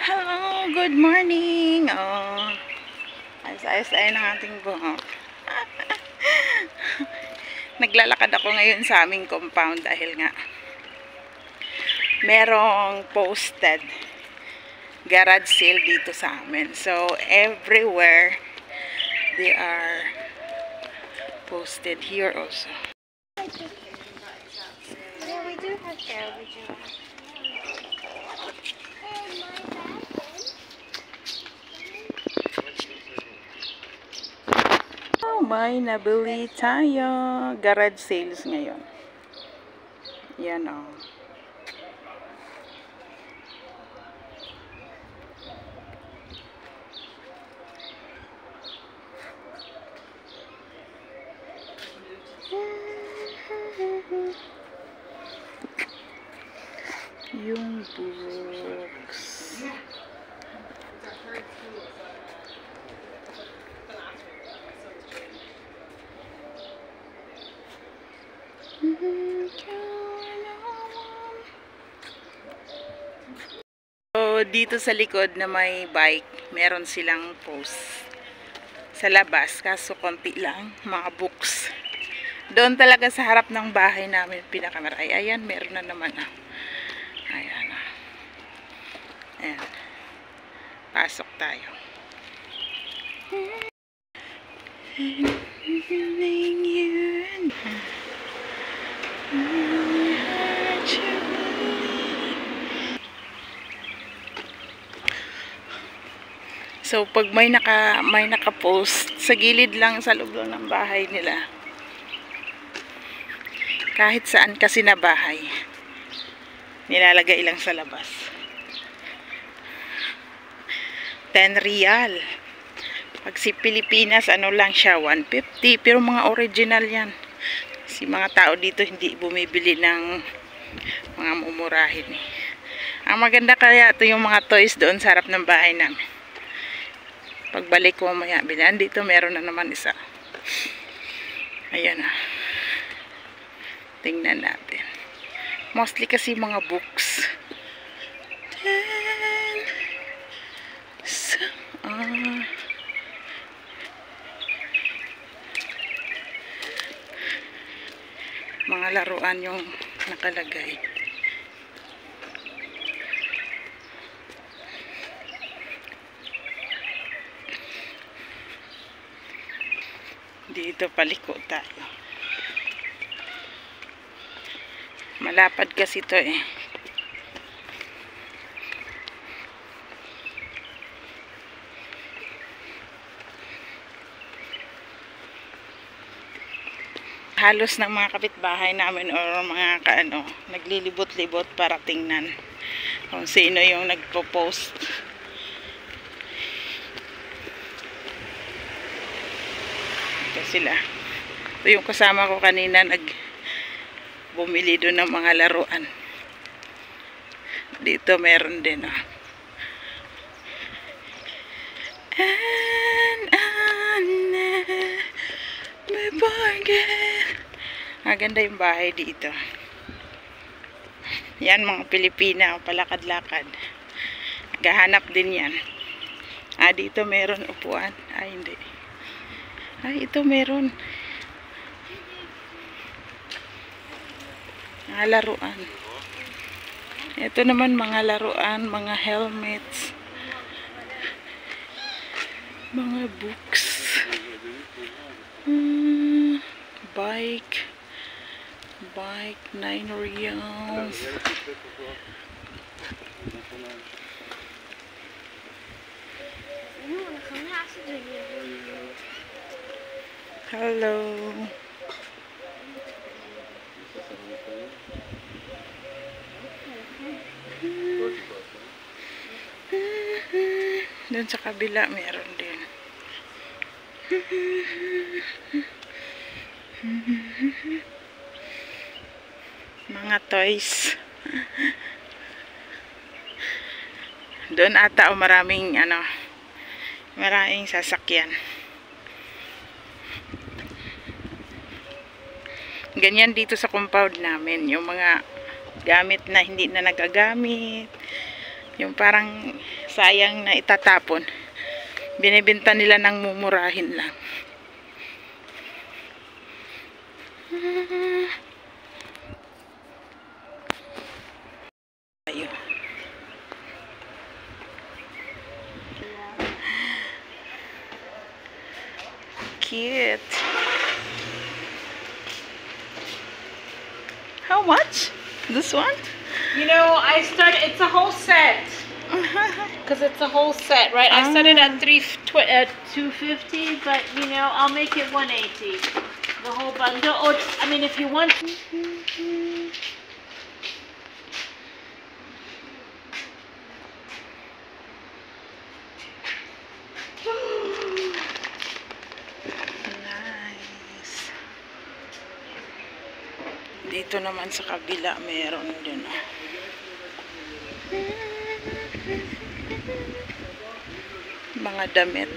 Hello, good morning. Oh, ayos-ayos tayo ng ating buhok. Naglalakad ako ngayon sa aming compound dahil nga merong posted garage sale dito sa amin. So, everywhere they are posted here also. Yeah, we do have garbage. Oh, may nabili tayo. Garage sales ngayon. Yan o. Yung books. So, dito sa likod na may bike, meron silang post sa labas, kaso konti lang, mga books. Doon talaga sa harap ng bahay namin pinakamera. Ayan, meron na naman. Ayan. Ayan. Pasok tayo. So, pag may naka-post sa gilid lang sa loob lang ng bahay nila, kahit saan kasi na bahay, nilalagay lang sa labas. 10 real. Pag si Pilipinas, ano lang siya, 150. Pero mga original yan. Si mga tao dito hindi bumibili ng mga mumurahin. Ang maganda kaya ito yung mga toys doon sa harap ng bahay namin. Pagbalik ko mamaya, bilan dito meron na naman isa. Ayan na. Tingnan natin. Mostly kasi mga books. Mga laruan yung nakalagay. Dito paliko tayo. Malapad kasi ito eh. Halos ng mga kapitbahay namin or mga naglilibot-libot para tingnan kung sino yung nagpo-post. Ito sila. Ito yung kasama ko kanina bumili doon ng mga laruan. Dito meron din maganda yung bahay dito. Yan mga Pilipina, palakad-lakad. Naghahanap din yan. Dito meron upuan. Hindi. Ito meron. Mga laruan. Ito naman mga laruan, mga helmets. Mga books. Bike 9 reals. Hello. Doon sa kabila meron din. Mga toys. Doon ata maraming sasakyan. Ganyan dito sa compound namin, yung mga gamit na hindi na nagagamit, Yung parang sayang na itatapon. Binibenta nila ng mumurahin lang. Ayun. Cute. How much? This one? You know, it's a whole set. Because it's a whole set, right? I started at 250, but, you know, I'll make it 180. The whole bundle. Or, I mean, if you want... Nice. Dito naman sa kabila, meron din. Mga damit.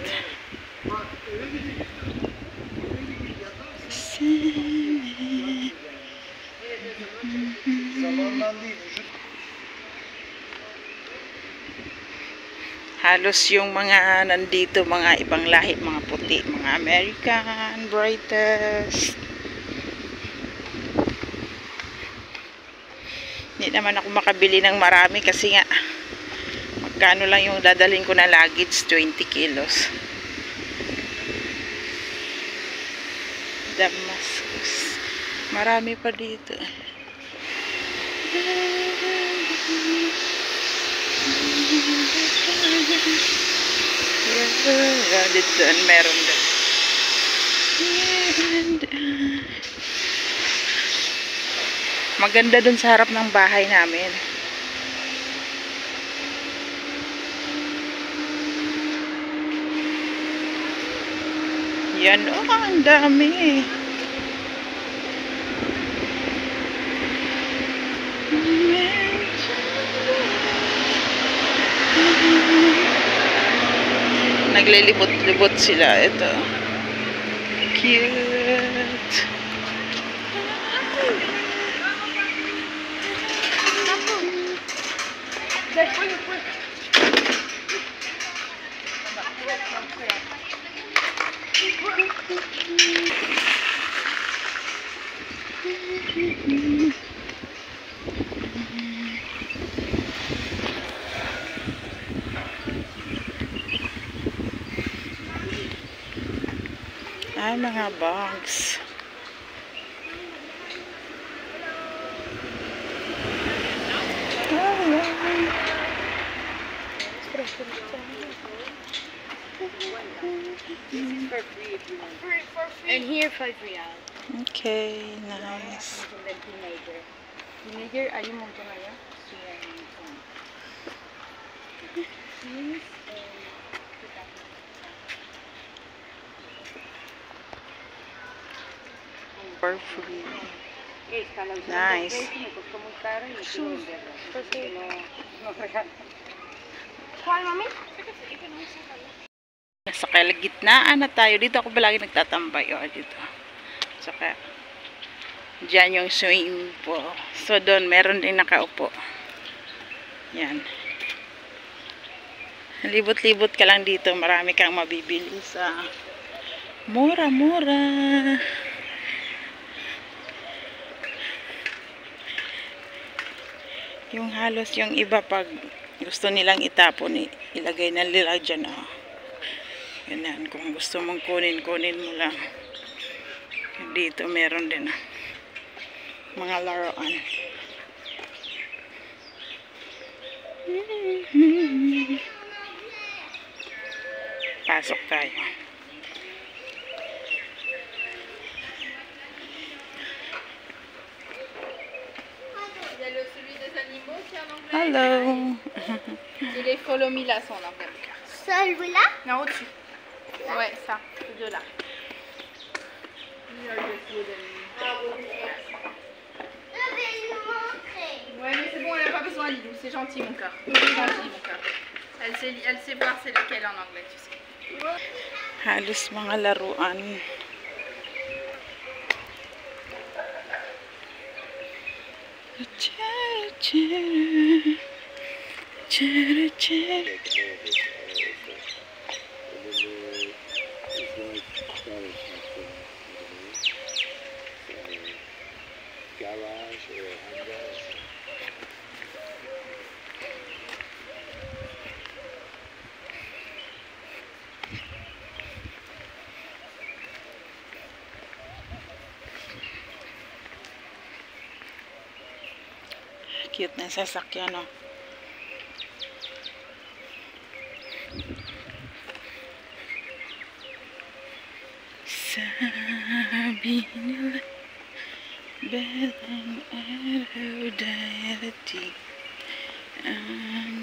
Halos yung mga nandito, mga ibang lahi, mga puti, mga American, brightest. Hindi naman ako makabili ng marami kasi nga magkano lang yung dadalhin ko na luggage, 20 kilos. Damascus. Marami pa dito. Dito, meron din. Maganda dun sa harap ng bahay namin. Yan, oh, ang dami. Naglilibot-libot sila. Ito. Cute. Ay, mga bags. For free if you want. For free. And here, 5 real. Okay, nice. And then teenager. Teenager, ayun mo ito ngayon? For free. Nice. ¿Cuál, mami? Nasa kalagitnaan na tayo. Dito ako palagi nagtatambay. O, dito. Saka, dyan yung swimming pool. So, doon, meron din nakaupo. Yan. Libot-libot ka lang dito. Marami kang mabibili sa mura-mura. Yung halos yung iba pag gusto nilang itapon, ilagay na nila dyan. Oh. Ganyan. Kung gusto mong kunin mo lang. Dito meron din mga laruan. Pasok tayo. Hello. Et les follow me là sont en anglais. Celui-là? Non, au-dessus. Ouais, ça. Ces deux-là. Je vais lui montrer. Ouais, mais c'est bon, elle n'a pas besoin, Lilou. C'est gentil, mon cœur. C'est gentil, mon cœur. Elle sait voir c'est lequel en anglais, tu sais. Halos mga laruan. Chara, chara. Garage or Honda. Cute na sasakyan, no? Sabi nila belang araw darating ang